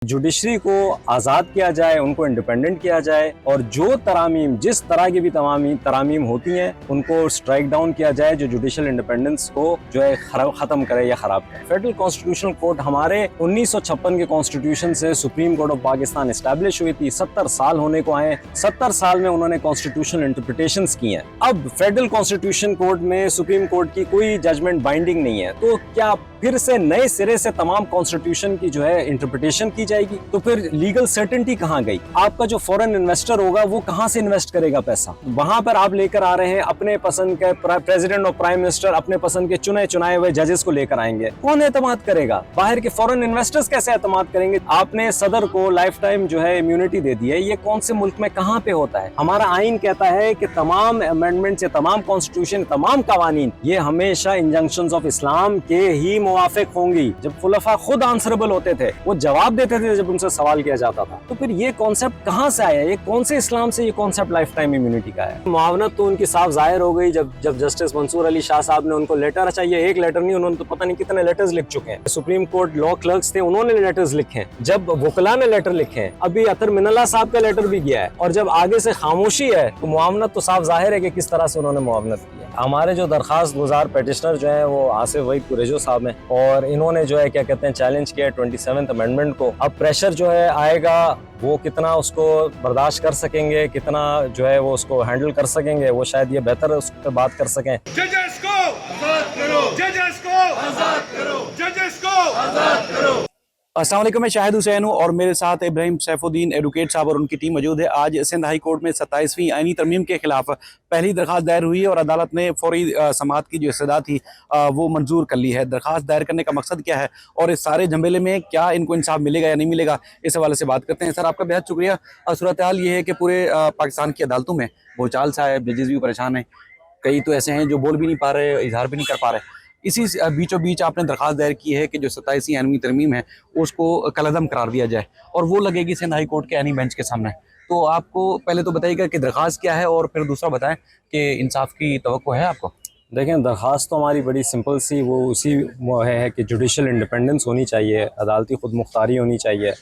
Judiciary को आज़ाद किया जाए, उनको इंडिपेंडेंट किया जाए और जो तरामीम जिस तरह की भी तरामीम होती हैं उनको स्ट्राइक डाउन किया जाए जो जुडिशल इंडिपेंडेंस को जो है ख़त्म करे या ख़राब करे। फेडरल कॉन्स्टिट्यूशनल कोर्ट हमारे 1956 के कॉन्स्टिट्यूशन से supreme court of Pakistan establish हुई थी। 70 साल होने को आए, 70 साल में उन्होंने कॉन्स्टिट्यूशनल इंटरप्रिटेशंस की हैं। अब फेडरल कॉन्स्टिट्यूशन कोर्ट में सुप्रीम कोर्ट की कोई जजमेंट बाइंडिंग नहीं है, तो क्या फिर से नए सिरे से तमाम कॉन्स्टिट्यूशन की जो है इंटरप्रिटेशन की जाएगी? तो फिर लीगल सर्टेनिटी कहाँ गई? आपका जो फॉरेन इन्वेस्टर होगा वो कहाँ से इन्वेस्ट करेगा पैसा? वहां पर आप लेकर आ रहे हैं अपने पसंद के प्रेसिडेंट और प्राइम मिनिस्टर, अपने पसंद के चुनाए हुए जजेस को लेकर आएंगे। कौन एतमाद करेगा? बाहर के फॉरेन इन्वेस्टर्स कैसे एतमाद करेंगे? आपने सदर को लाइफ टाइम जो है इम्यूनिटी दे दी है, ये कौन से मुल्क में कहाँ पे होता है? हमारा आइन कहता है कि तमाम अमेंडमेंट, तमाम कॉन्स्टिट्यूशन, तमाम कवानीन ये हमेशा इंजंक्शंस ऑफ इस्लाम के ही मुवाफिक होंगी। जब खुलफा खुद आंसरेबल होते थे, वो जवाब देते थे जब उनसे सवाल किया जाता था। तो फिर ये कॉन्सेप्ट कहाँ से आया? ये कौन से इस्लाम से ये कॉन्सेप्ट लाइफ टाइम इम्यूनिटी का है? मुआवनत तो उनकी साफ जाहिर हो गई जब जस्टिस मंसूर अली शाह साहब ने उनको लेटर चाहिए, एक लेटर नहीं, उन्होंने तो पता नहीं कितने लेटर्स लिख चुके हैं। सुप्रीम कोर्ट लॉ क्लर्क्स थे, उन्होंने लेटर्स लिखे हैं, जब वकला ने लेटर लिखे हैं, अभी अतर मिनल्ला साहब का लेटर भी गया है, और जब आगे से खामोशी है तो मुआवनत तो साफ जाहिर है कि किस तरह से उन्होंने मुआवनत की है। हमारे जो दरखास्त गुजार पेटिशनर जो है वो आसिफ वहीद कुरैशी साहब हैं, और इन्होंने जो है क्या कहते हैं चैलेंज किया 27th अमेंडमेंट को। अब प्रेशर जो है आएगा, वो कितना उसको बर्दाश्त कर सकेंगे, कितना जो है वो उसको हैंडल कर सकेंगे, वो शायद ये बेहतर उस पर बात कर सकें। जजेस को आजाद करो, जजेस को आजाद करो, जजेस को आजाद करो। अस्सलाम वालेकुम, मैं शाहिद हुसैन हूँ और मेरे साथ इब्राहिम सैफुद्दीन एडवोकेट साहब और उनकी टीम मौजूद है। आज सिंध हाई कोर्ट में 27वीं आईनी तरमीम के खिलाफ पहली दरखास्त दायर हुई है और अदालत ने फौरी समाअत की जो इस्तदा थी वो मंजूर कर ली है। दरखास्त दायर करने का मकसद क्या है और इस सारे झमेले में क्या इनको इंसाफ मिलेगा या नहीं मिलेगा, इस हवाले से बात करते हैं। सर, आपका बेहद शुक्रिया। सूरत हाल ये है कि पूरे पाकिस्तान की अदालतों में भूचाल सा है, जजेस भी परेशान हैं, कई तो ऐसे हैं जो बोल भी नहीं पा रहे, इजहार भी नहीं कर पा रहे। इसी बीचों बीच आपने दरखास्त दायर की है कि जो 27वीं आईनी तरमीम है उसको कलअदम करार दिया जाए और वो लगेगी सिंध हाई कोर्ट के आईनी बेंच के सामने। तो आपको पहले तो बताइएगा कि दरखास्त क्या है और फिर दूसरा बताएं कि इंसाफ की तवक्को है आपको। देखें, दरख्वास्त तो हमारी बड़ी सिंपल सी वो उसी है कि जुडिशल इंडिपेंडेंस होनी चाहिए, अदालती खुद मुख्तारी होनी चाहिए।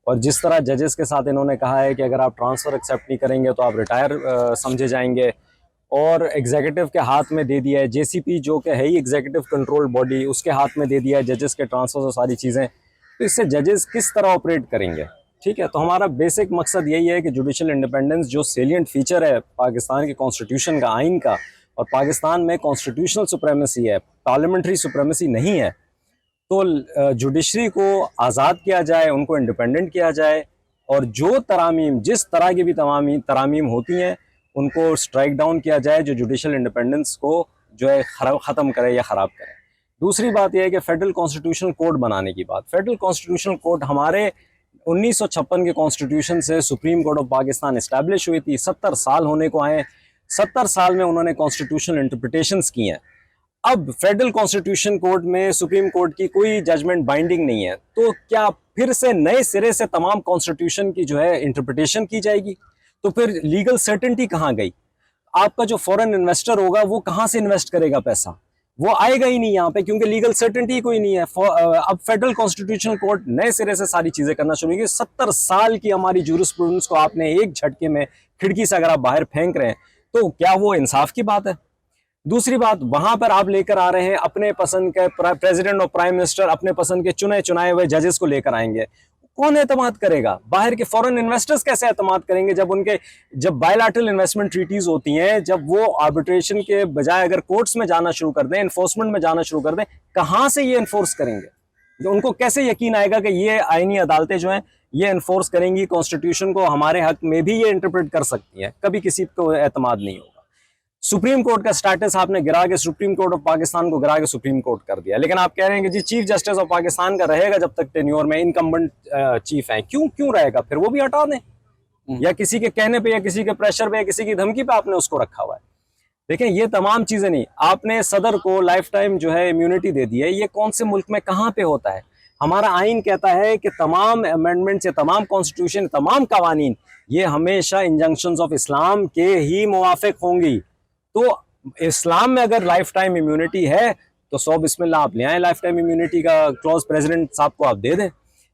और जिस तरह जजेस के साथ इन्होंने कहा है कि अगर आप ट्रांसफ़र एक्सेप्ट नहीं करेंगे तो आप रिटायर समझे जाएंगे, और एग्जीक्यूटिव के हाथ में दे दिया है, जेसीपी जो कि है ही एग्जीक्यूटिव कंट्रोल बॉडी, उसके हाथ में दे दिया है जजेस के ट्रांसफर और सारी चीज़ें। तो इससे जजेस किस तरह ऑपरेट करेंगे? ठीक है, तो हमारा बेसिक मकसद यही है कि जुडिशल इंडिपेंडेंस जो सेलिएंट फीचर है पाकिस्तान के कॉन्स्टिट्यूशन का, आइन का, और पाकिस्तान में कॉन्स्टिट्यूशनल सुप्रेमेसी है, पार्लियामेंट्री सुप्रेमेसी नहीं है, तो जुडिशरी को आज़ाद किया जाए, उनको इंडिपेंडेंट किया जाए और जो तरामीम जिस तरह की भी तरामीम होती हैं उनको स्ट्राइक डाउन किया जाए जो जुडिशल इंडिपेंडेंस को जो है ख़त्म करे या ख़राब करे। दूसरी बात यह है कि फेडरल कॉन्स्टिट्यूशनल कोर्ट बनाने की बात। फेडरल कॉन्स्टिट्यूशनल कोर्ट हमारे 1956 के कॉन्स्टिट्यूशन से supreme court of Pakistan establish हुई थी। 70 साल होने को आए, 70 साल में उन्होंने कॉन्स्टिट्यूशनल इंटरप्रिटेशंस की हैं। अब फेडरल कॉन्स्टिट्यूशन कोर्ट में सुप्रीम कोर्ट की कोई जजमेंट बाइंडिंग नहीं है, तो क्या फिर से नए सिरे से तमाम कॉन्स्टिट्यूशन की जो है इंटरप्रिटेशन की जाएगी? तो फिर लीगल सर्टेनिटी कहाँ गई? आपका जो फॉरेन इन्वेस्टर होगा वो कहाँ से इन्वेस्ट करेगा पैसा? वो आएगा ही नहीं यहाँ पे, क्योंकि लीगल सर्टेनिटी कोई नहीं है। अब फेडरल कॉन्स्टिट्यूशनल कोर्ट नए सिरे से सारी चीजें करना शुरू की। 70 साल की हमारी जूरिस्प्रूडेंस को आपने एक झटके में खिड़की से अगर आप बाहर फेंक रहे हैं तो क्या वो इंसाफ की बात है? दूसरी बात, वहां पर आप लेकर आ रहे हैं अपने पसंद के प्रेसिडेंट और प्राइम मिनिस्टर, अपने पसंद के चुनाए हुए जजेस को लेकर आएंगे। कौन एतमाद करेगा? बाहर के फॉरेन इन्वेस्टर्स कैसे एतमाद करेंगे जब बायलैटरल इन्वेस्टमेंट ट्रीटीज होती हैं, जब वो आर्बिट्रेशन के बजाय अगर कोर्ट्स में जाना शुरू कर दें, इन्फोर्समेंट में जाना शुरू कर दें, कहां से ये इन्फोर्स करेंगे? उनको कैसे यकीन आएगा कि ये आईनी अदालतें जो हैं ये इन्फोर्स करेंगी कॉन्स्टिट्यूशन को, हमारे हक में भी ये इंटरप्रेट कर सकती हैं? कभी किसी को एतमाद नहीं होगा। सुप्रीम कोर्ट का स्टेटस आपने गिरा के सुप्रीम कोर्ट ऑफ पाकिस्तान को गिरा के सुप्रीम कोर्ट कर दिया, लेकिन आप कह रहे हैं कि जी चीफ जस्टिस ऑफ पाकिस्तान का रहेगा जब तक टेन्योर में, इनकम्बेंट चीफ है। क्यों रहेगा? फिर वो भी हटा दें, या किसी के कहने पे या किसी के प्रेशर पे या किसी की धमकी पे आपने उसको रखा हुआ है। देखें, ये तमाम चीजें नहीं, आपने सदर को लाइफ टाइम जो है इम्यूनिटी दे दी है, ये कौन से मुल्क में कहाँ पे होता है? हमारा आइन कहता है कि तमाम अमेंडमेंट्स, तमाम कॉन्स्टिट्यूशन, तमाम कवानीन ये हमेशा इंजंक्शंस ऑफ इस्लाम के ही मुवाफिक होंगी। तो इस्लाम में अगर लाइफ टाइम इम्यूनिटी है तो 100 बिस्मिल्लाह आप ले आए, लाइफ टाइम इम्यूनिटी का क्लॉज प्रेसिडेंट साहब को आप दे दें।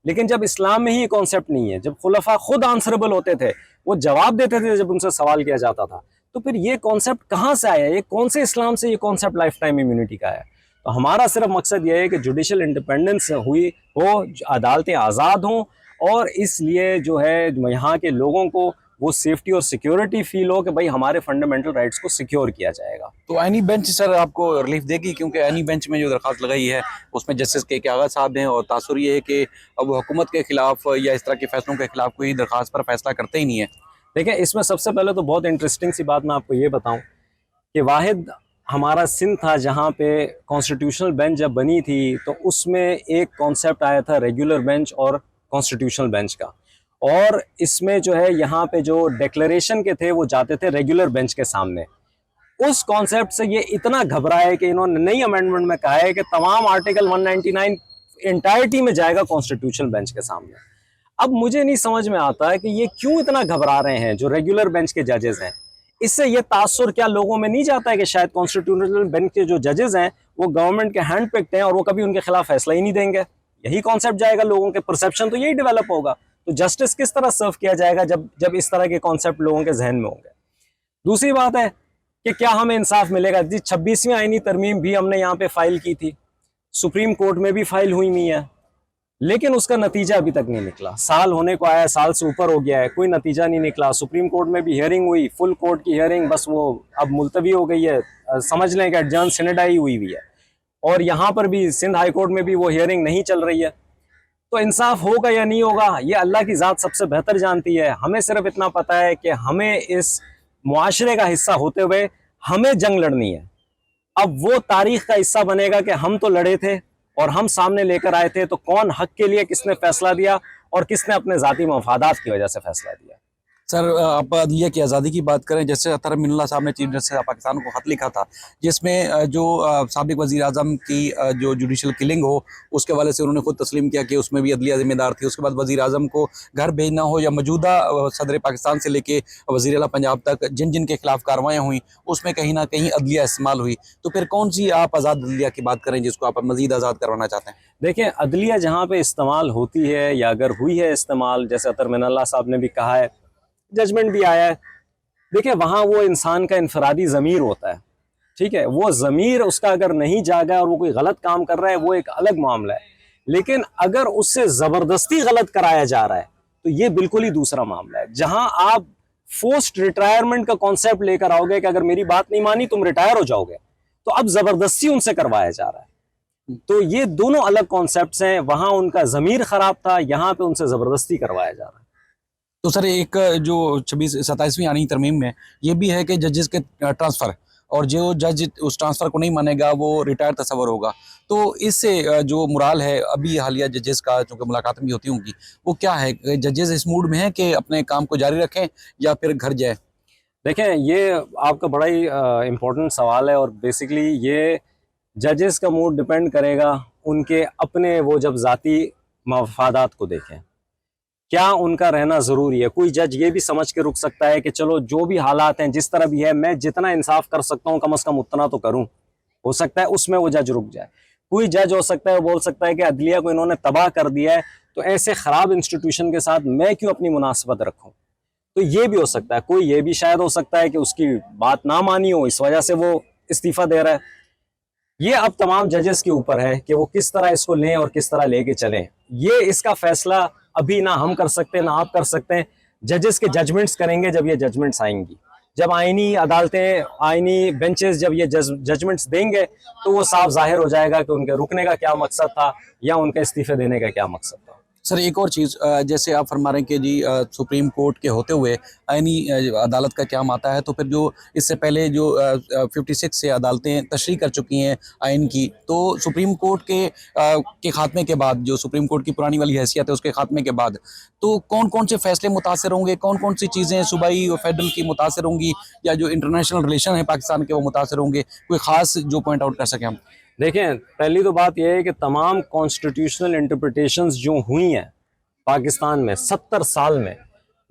लेकिन जब इस्लाम में ही ये कॉन्सेप्ट नहीं है, जब खुलफा खुद आंसरेबल होते थे, वो जवाब देते थे जब उनसे सवाल किया जाता था, तो फिर ये कॉन्सेप्ट कहाँ से आया? ये कौन से इस्लाम से ये कॉन्सेप्ट लाइफ टाइम इम्यूनिटी का है? तो हमारा सिर्फ मकसद ये है कि जुडिशल इंडिपेंडेंस हुई हो, अदालतें आज़ाद हों, और इसलिए जो है यहाँ के लोगों को वो सेफ्टी और सिक्योरिटी फील हो कि भाई हमारे फंडामेंटल राइट्स को सिक्योर किया जाएगा। तो आईनी बेंच सर आपको रिलीफ देगी, क्योंकि आईनी बेंच में जो दरख्वास्त लगाई है उसमें जस्टिस के कागज साहब हैं, और तासुर ये है कि अब वो हुकूमत के खिलाफ या इस तरह के फैसलों के खिलाफ कोई दरख्वास्त पर फैसला करते ही नहीं है। देखिए, इसमें सबसे पहले तो बहुत इंटरेस्टिंग सी बात मैं आपको ये बताऊं कि वाहिद हमारा सिंध था जहाँ पे कॉन्स्टिट्यूशनल बेंच जब बनी थी, तो उसमें एक कॉन्सेप्ट आया था रेगुलर बेंच और कॉन्स्टिट्यूशनल बेंच का, और इसमें जो है यहाँ पे जो डिक्लेरेशन के थे वो जाते थे रेगुलर बेंच के सामने। उस कॉन्सेप्ट से ये इतना घबराए कि इन्होंने नई अमेंडमेंट में कहा है कि तमाम आर्टिकल 199 इंटायरिटी में जाएगा कॉन्स्टिट्यूशनल बेंच के सामने। अब मुझे नहीं समझ में आता है कि ये क्यों इतना घबरा रहे हैं जो रेगुलर बेंच के जजेस हैं। इससे ये तासुर क्या लोगों में नहीं जाता है कि शायद कॉन्स्टिट्यूशनल बेंच के जो जजेस हैं वो गवर्नमेंट के हैंड पिक्ड हैं और वो कभी उनके खिलाफ फैसला ही नहीं देंगे? यही कॉन्सेप्ट जाएगा, लोगों के परसेप्शन तो यही डेवलप होगा। तो जस्टिस किस तरह सर्व किया जाएगा जब जब इस तरह के कॉन्सेप्ट लोगों के जहन में होंगे? दूसरी बात है कि क्या हमें इंसाफ मिलेगा? जी, 26वीं आईनी तरमीम भी हमने यहाँ पे फाइल की थी, सुप्रीम कोर्ट में भी फाइल हुई हुई है, लेकिन उसका नतीजा अभी तक नहीं निकला। साल होने को आया, साल से ऊपर हो गया है, कोई नतीजा नहीं निकला। सुप्रीम कोर्ट में भी हियरिंग हुई, फुल कोर्ट की हियरिंग, बस वो अब मुलतवी हो गई है, समझ लें कि एडजर्न सिनेडाई हुई हुई है। और यहाँ पर भी सिंध हाई कोर्ट में भी वो हियरिंग नहीं चल रही है। तो इंसाफ होगा या नहीं होगा ये अल्लाह की ज़ात सबसे बेहतर जानती है। हमें सिर्फ इतना पता है कि हमें इस मुआशरे का हिस्सा होते हुए हमें जंग लड़नी है। अब वो तारीख का हिस्सा बनेगा कि हम तो लड़े थे और हम सामने लेकर आए थे, तो कौन हक के लिए किसने फैसला दिया और किसने अपने ज़ाती मफादात की वजह से फैसला दिया। सर आप अदलिया की आज़ादी की बात करें, जैसे अतर मिन्नल्लाह साहब ने चीफ जस्टिस पाकिस्तान को खत लिखा था, जिसमें जो साबिक वज़ीर आज़म की जो जुडिशल किलिंग हो उसके वाले से उन्होंने खुद तस्लीम किया कि उसमें भी अदलिया जिम्मेदार थी। उसके बाद वज़ीर आज़म को घर भेजना हो या मौजूदा सदर पाकिस्तान से लेके वज़ीर आला पंजाब तक जिन जिन के खिलाफ कार्रवाइयाँ हुई उसमें कहीं ना कहीं अदलिया इस्तेमाल हुई। तो फिर कौन सी आप आज़ाद अदलिया की बात करें जिसको आप मज़ीद आज़ाद करवाना चाहते हैं? देखें, अदलिया जहाँ पे इस्तेमाल होती है या अगर हुई है इस्तेमाल, जैसे अतर मिन्नल्लाह साहब ने भी कहा है, जजमेंट भी आया है, देखिए वहाँ वो इंसान का इनफरादी ज़मीर होता है, ठीक है, वो ज़मीर उसका अगर नहीं जागा और वो कोई गलत काम कर रहा है वो एक अलग मामला है, लेकिन अगर उससे ज़बरदस्ती गलत कराया जा रहा है तो ये बिल्कुल ही दूसरा मामला है। जहाँ आप फोर्स्ड रिटायरमेंट का कॉन्सेप्ट लेकर आओगे कि अगर मेरी बात नहीं मानी तुम रिटायर हो जाओगे, तो अब ज़बरदस्ती उनसे करवाया जा रहा है। तो ये दोनों अलग कॉन्सेप्ट्स हैं। वहाँ उनका ज़मीर ख़राब था, यहाँ पे उनसे ज़बरदस्ती करवाया जा रहा है। तो सर एक जो 27वीं आनी तरमीम में ये भी है कि जजेस के ट्रांसफ़र, और जो जज उस ट्रांसफ़र को नहीं मानेगा वो रिटायर तस्वर होगा। तो इससे जो मुराल है अभी हालिया जजेस का, चूँकि मुलाकातें भी होती होंगी, वो क्या है? जजेस इस मूड में हैं कि अपने काम को जारी रखें या फिर घर जाए? देखें, ये आपका बड़ा ही इम्पोर्टेंट सवाल है, और बेसिकली ये जजेस का मूड डिपेंड करेगा उनके अपने, वो जब ज़ाती मफादात को देखें, क्या उनका रहना ज़रूरी है। कोई जज ये भी समझ के रुक सकता है कि चलो जो भी हालात हैं, जिस तरह भी है, मैं जितना इंसाफ कर सकता हूँ कम से कम उतना तो करूँ, हो सकता है उसमें वो जज रुक जाए। कोई जज हो सकता है वो बोल सकता है कि अदलिया को इन्होंने तबाह कर दिया है, तो ऐसे ख़राब इंस्टीट्यूशन के साथ मैं क्यों अपनी मुनासबत रखूँ। तो ये भी हो सकता है। कोई ये भी शायद हो सकता है कि उसकी बात ना मानी हो, इस वजह से वो इस्तीफ़ा दे रहा है। ये अब तमाम जजेस के ऊपर है कि वो किस तरह इसको लें और किस तरह लेके चलें। ये इसका फैसला अभी ना हम कर सकते हैं ना आप कर सकते हैं, जजेस के जजमेंट्स करेंगे जब ये जजमेंट्स आएंगी। जब आईनी अदालतें, आईनी बेंचेस जब ये जजमेंट्स देंगे तो वो साफ जाहिर हो जाएगा कि उनके रुकने का क्या मकसद था या उनके इस्तीफे देने का क्या मकसद था। सर एक और चीज़, जैसे आप फरमा रहे हैं कि जी सुप्रीम कोर्ट के होते हुए आईनी अदालत का क्या आता है, तो फिर जो इससे पहले जो 56 से अदालतें तशरीह कर चुकी हैं आइन की, तो सुप्रीम कोर्ट के खात्मे के बाद, जो सुप्रीम कोर्ट की पुरानी वाली हैसियत है उसके खात्मे के बाद, तो कौन कौन से फैसले मुतासर होंगे, कौन कौन सी चीज़ें सूबाई और फेडरल की मुतासर होंगी, या जो इंटरनेशनल रिलेशन है पाकिस्तान के वो मुतासर होंगे? कोई ख़ास जो पॉइंट आउट कर सकें हम? देखें, पहली तो बात यह है कि तमाम कॉन्स्टिट्यूशनल इंटरप्रिटेशंस जो हुई हैं पाकिस्तान में 70 साल में,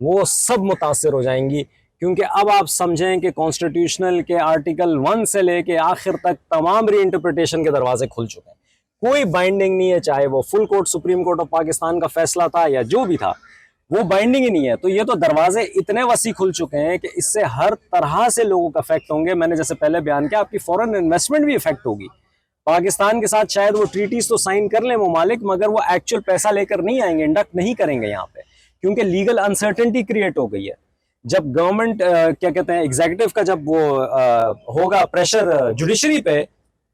वो सब मुतासर हो जाएंगी, क्योंकि अब आप समझें कि कॉन्स्टिट्यूशनल के आर्टिकल 1 से लेके आखिर तक तमाम री इंटरप्रिटेशन के दरवाजे खुल चुके हैं। कोई बाइंडिंग नहीं है, चाहे वो full court supreme court of Pakistan का फैसला था या जो भी था, वो बाइंडिंग ही नहीं है। तो ये तो दरवाजे इतने वसी खुल चुके हैं कि इससे हर तरह से लोगों का इफेक्ट होंगे। मैंने जैसे पहले बयान किया, आपकी फॉरेन इन्वेस्टमेंट भी इफेक्ट होगी। पाकिस्तान के साथ शायद वो ट्रीटीज तो साइन कर लें ममालिक, मगर वो एक्चुअल पैसा लेकर नहीं आएंगे, इंडक्ट नहीं करेंगे यहाँ पे, क्योंकि लीगल अनसर्टेनिटी क्रिएट हो गई है। जब गवर्नमेंट क्या कहते हैं एग्जीक्यूटिव का जब वो होगा प्रेशर जुडिशरी पे,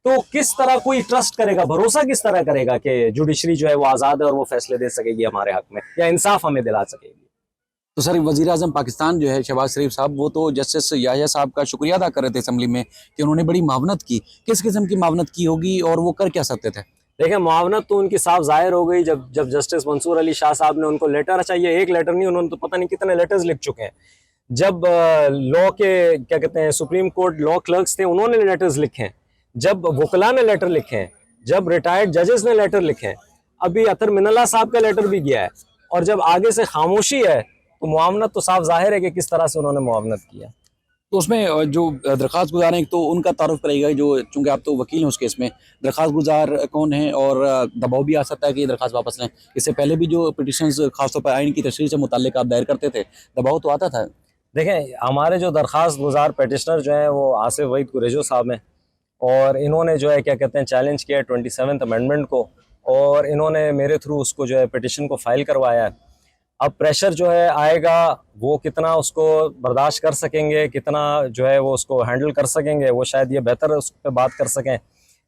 तो किस तरह कोई ट्रस्ट करेगा, भरोसा किस तरह करेगा कि जुडिशरी जो है वो आज़ाद है और वो फैसले दे सकेगी हमारे हक में, या इंसाफ हमें दिला सकेगी। तो सर, वज़ीर आज़म पाकिस्तान जो है शहबाज शरीफ साहब, वो तो जस्टिस याहिया साहब का शुक्रिया अदा कर रहे थे असम्बली में कि उन्होंने बड़ी मावनत की। किस किस्म की मावनत की होगी और वो कर क्या सकते थे? देखिए, मुआवनत तो उनकी साफ जाहिर हो गई जब जस्टिस मंसूर अली शाह साहब ने उनको लेटर, चाहिए एक लेटर नहीं, उन्होंने तो पता नहीं कितने लेटर्स लिख चुके हैं। जब लॉ के क्या कहते हैं सुप्रीम कोर्ट लॉ क्लर्क्स थे, उन्होंने लेटर्स लिखे हैं, जब वकला ने लेटर लिखे हैं, जब रिटायर्ड जजेस ने लेटर लिखे हैं, अभी अतर मिनल्ला साहब का लेटर भी गया है, और जब आगे से खामोशी है तो मुआवनत तो साफ जाहिर है कि किस तरह से उन्होंने मुआवनत किया। तो उसमें जो दरख्वास्त गुजार हैं, तो उनका तारुफ करेगा, जो चूँकि आप तो वकील हैं उस केस में, दरख्वास्त गुजार कौन है और दबाव भी आ सकता है कि ये दरख्वास्त वापस लें। इससे पहले भी जो पिटिशंस खासतौर पर आइन की तशरीह से मुताल्लिक आप दायर करते थे, दबाव तो आता था। देखें, हमारे जो दरख्वास्त गुजार पटिशनर जो हैं वो आसिफ वहीद कुरेजो साहब हैं, और इन्होंने जो है क्या कहते हैं चैलेंज किया 27th अमेंडमेंट को, और इन्होंने मेरे थ्रू उसको जो है पिटिशन को फाइल करवाया है। अब प्रेशर जो है आएगा, वो कितना उसको बर्दाश्त कर सकेंगे, कितना जो है वो उसको हैंडल कर सकेंगे, वो शायद ये बेहतर उस पर बात कर सकें।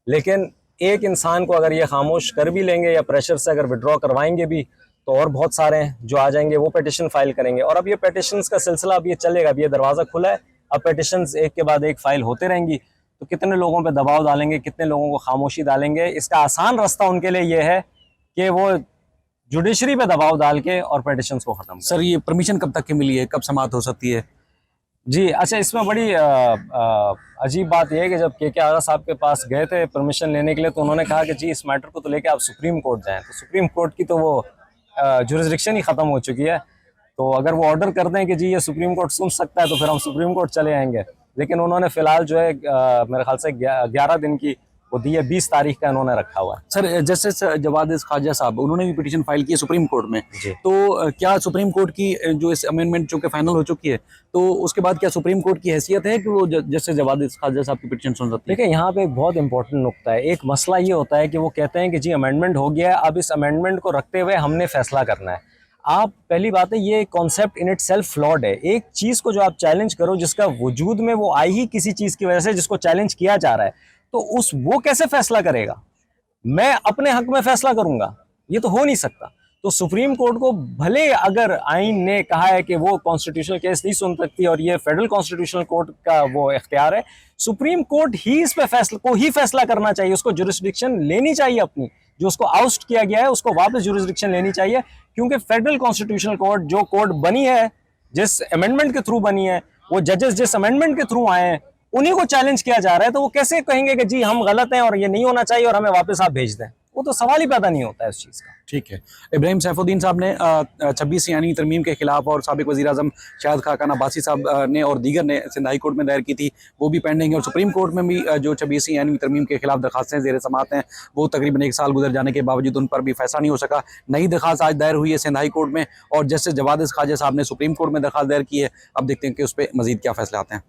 लेकिन एक इंसान को अगर ये खामोश कर भी लेंगे या प्रेशर से अगर विड्रॉ करवाएंगे भी, तो और बहुत सारे हैं जो आ जाएंगे, वो पिटिशन फाइल करेंगे। और अब ये पिटिशंस का सिलसिला अब ये चलेगा, अब ये दरवाज़ा खुला है, अब पिटिशंस एक के बाद एक फाइल होते रहेंगी। तो कितने लोगों पे दबाव डालेंगे, कितने लोगों को खामोशी डालेंगे, इसका आसान रास्ता उनके लिए ये है कि वो जुडिशरी पे दबाव डाल के और पिटिशंस को ख़त्म। सर, ये परमिशन कब तक की मिली है, कब समाप्त हो सकती है? जी अच्छा, इसमें बड़ी अजीब बात यह है कि जब के आगा साहब के पास गए थे परमिशन लेने के लिए, तो उन्होंने कहा कि जी इस मैटर को तो लेके आप सुप्रीम कोर्ट जाएं। तो सुप्रीम कोर्ट की तो वो जुरिस्डिक्शन ही ख़त्म हो चुकी है। तो अगर वो ऑर्डर कर दें कि जी ये सुप्रीम कोर्ट सुन सकता है, तो फिर हम सुप्रीम कोर्ट चले आएंगे। लेकिन उन्होंने फ़िलहाल जो है मेरे ख्याल से 11 दिन की वो दी है, 20 तारीख का इन्होंने रखा हुआ है। सर, जस्टिस जवाद ख्वाजा साहब, उन्होंने भी पिटीशन फाइल की है सुप्रीम कोर्ट में। जी। तो क्या सुप्रीम कोर्ट की जो इस अमेंडमेंट जो कि फाइनल हो चुकी है, तो उसके बाद क्या सुप्रीम कोर्ट की हैसियत है कि वो जस्टिस जवाद ख्वाजा साहब की पिटीशन सुन सकती है? देखिए, यहाँ पे एक बहुत इंपॉर्टेंट नुक्ता है। एक मसला ये होता है कि वो कहते हैं कि जी अमेंडमेंट हो गया है, अब इस अमेंडमेंट को रखते हुए हमने फैसला करना है। आप पहली बात है, ये concept in it self flawed है। एक चीज़ को जो आप चैलेंज करो, जिसका वजूद में वो आई ही किसी चीज़ की वजह से, जिसको चैलेंज किया जा रहा है, तो वो कैसे फैसला करेगा? मैं अपने हक में फैसला करूंगा? ये तो हो नहीं सकता। तो सुप्रीम कोर्ट को भले अगर आइन ने कहा है कि वो कॉन्स्टिट्यूशनल केस नहीं सुन सकती और ये फेडरल कॉन्स्टिट्यूशनल कोर्ट का वो इख्तियार है, सुप्रीम कोर्ट ही इस पे फैसला करना चाहिए। उसको जुरिस्डिक्शन लेनी चाहिए अपनी, जो उसको आउस्ट किया गया है उसको वापस जुरिस्डिक्शन लेनी चाहिए। क्योंकि फेडरल कॉन्स्टिट्यूशनल कोर्ट जो कोर्ट बनी है, जिस अमेंडमेंट के थ्रू बनी है, वो जजेस जिस अमेंडमेंट के थ्रू आए हैं, उन्हीं को चैलेंज किया जा रहा है। तो वो कैसे कहेंगे कि जी हम गलत हैं और ये नहीं होना चाहिए और हमें वापस आप भेज दें? वो तो सवाल ही पैदा नहीं होता है उस चीज़ का। ठीक है। इब्राहिम सैफुद्दीन साहब ने 26 यानी तरमीम के खिलाफ, और साबिक वज़ीर आज़म शाहिद खाकान अब्बासी साहब ने और दीगर ने सिंध हाई कोर्ट में दायर की थी, वो भी पेंडिंग है। और सुप्रीम कोर्ट में भी जो 26 यानी तरमीम के खिलाफ दरखास्तें ज़ेर समाअत हैं, वो तकरीबन 1 साल गुजर जाने के बावजूद उन पर भी फैसला नहीं हो सका। नई दरखास्त आज दायर हुई है सिंध हाई कोर्ट में, और जस्टिस जवाद ख्वाजा साहब ने सुप्रीम कोर्ट में दरखास्त दायर की है। अब देखते हैं कि उस पर मज़ीद क्या फैसले आते हैं।